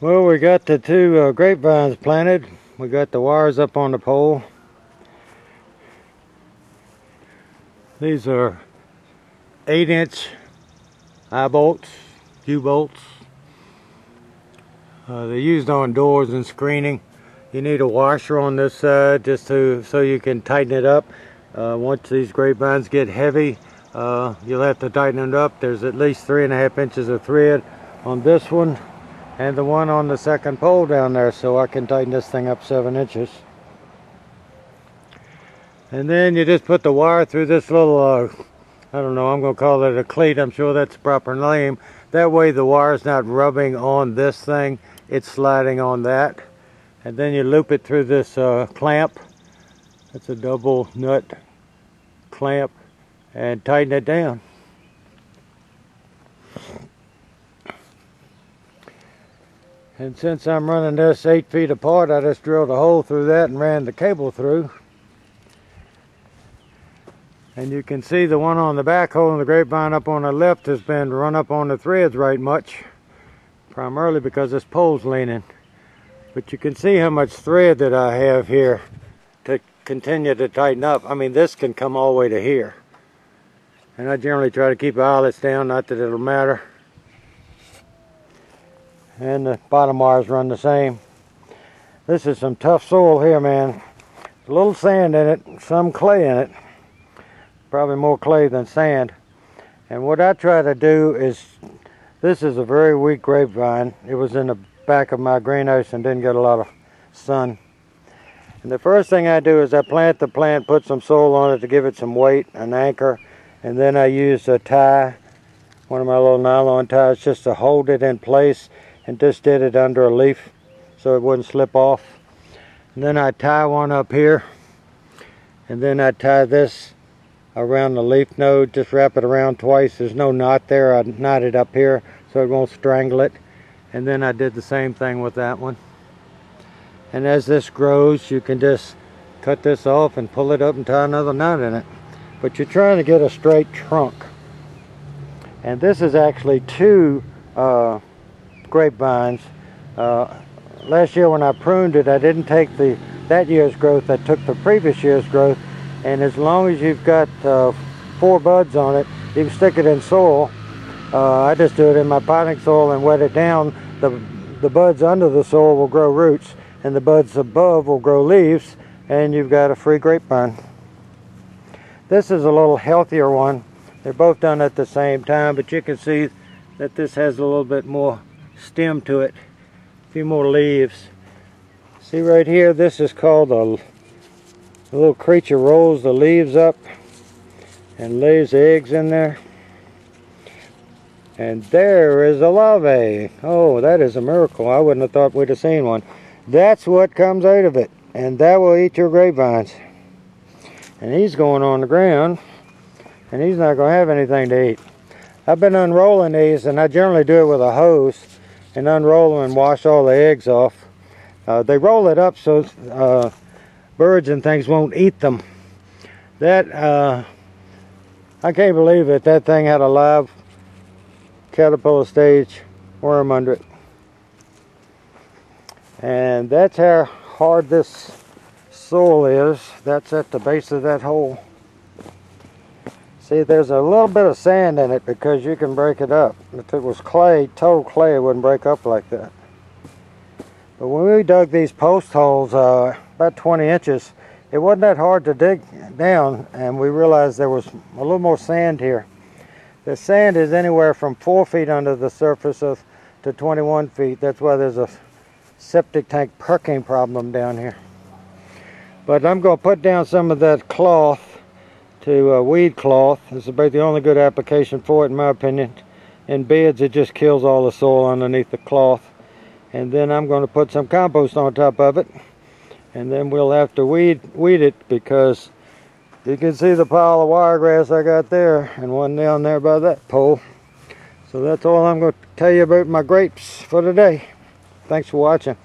Well, we got the two grapevines planted. We got the wires up on the pole. These are 8-inch eye bolts, U-bolts. They're used on doors and screening. You need a washer on this side just so you can tighten it up. Once these grapevines get heavy, you'll have to tighten it up. There's at least 3.5 inches of thread on this one and the one on the second pole down there, so I can tighten this thing up 7 inches. And then you just put the wire through this little, I don't know, I'm going to call it a cleat. I'm sure that's the proper name. That way the wire's not rubbing on this thing, it's sliding on that. And then you loop it through this clamp. It's a double nut clamp, and tighten it down. And since I'm running this 8 feet apart, I just drilled a hole through that and ran the cable through. And you can see the one on the back holding the grapevine up on the left has been run up on the threads right much, primarily because this pole's leaning. But you can see how much thread that I have here to continue to tighten up. I mean, this can come all the way to here. And I generally try to keep the eyelets down, not that it'll matter. And the bottom wires run the same. This is some tough soil here, man. A little sand in it, some clay in it. Probably more clay than sand. And what I try to do is, this is a very weak grapevine. It was in the back of my greenhouse and didn't get a lot of sun. And the first thing I do is I plant the plant, put some soil on it to give it some weight, an anchor, and then I use a tie, one of my little nylon ties, just to hold it in place, and just did it under a leaf so it wouldn't slip off. And then I tie one up here, and then I tie this around the leaf node, just wrap it around twice. There's no knot there. I knot it up here so it won't strangle it. And then I did the same thing with that one. And as this grows, you can just cut this off and pull it up and tie another knot in it. But you're trying to get a straight trunk. And this is actually two grapevines. Last year when I pruned it, I didn't take that year's growth, I took the previous year's growth. And as long as you've got 4 buds on it, you can stick it in soil. I just do it in my potting soil and wet it down. The buds under the soil will grow roots, and the buds above will grow leaves, and you've got a free grapevine. This is a little healthier one. They're both done at the same time, but you can see that this has a little bit more stem to it, a few more leaves. See right here, this is called a little creature rolls the leaves up and lays eggs in there. And there is a larvae. Oh, that is a miracle. I wouldn't have thought we'd have seen one. That's what comes out of it, and that will eat your grapevines. And he's going on the ground, and he's not going to have anything to eat. I've been unrolling these, and I generally do it with a hose and unroll them and wash all the eggs off. They roll it up so birds and things won't eat them. That I can't believe it. That thing had a live caterpillar stage worm under it. And that's how hard this soil is. That's at the base of that hole. See, there's a little bit of sand in it because you can break it up. If it was clay, total clay, it wouldn't break up like that. But when we dug these post holes about 20 inches, it wasn't that hard to dig down, and we realized there was a little more sand here. The sand is anywhere from 4 feet under the surface to 21 feet. That's why there's a septic tank perking problem down here. But I'm going to put down some of that cloth to weed cloth. This is about the only good application for it, in my opinion. In beds, it just kills all the soil underneath the cloth. And then I'm going to put some compost on top of it. And then we'll have to weed it, because you can see the pile of wiregrass I got there, and one down there by that pole. So that's all I'm going to tell you about my grapes for today. Thanks for watching.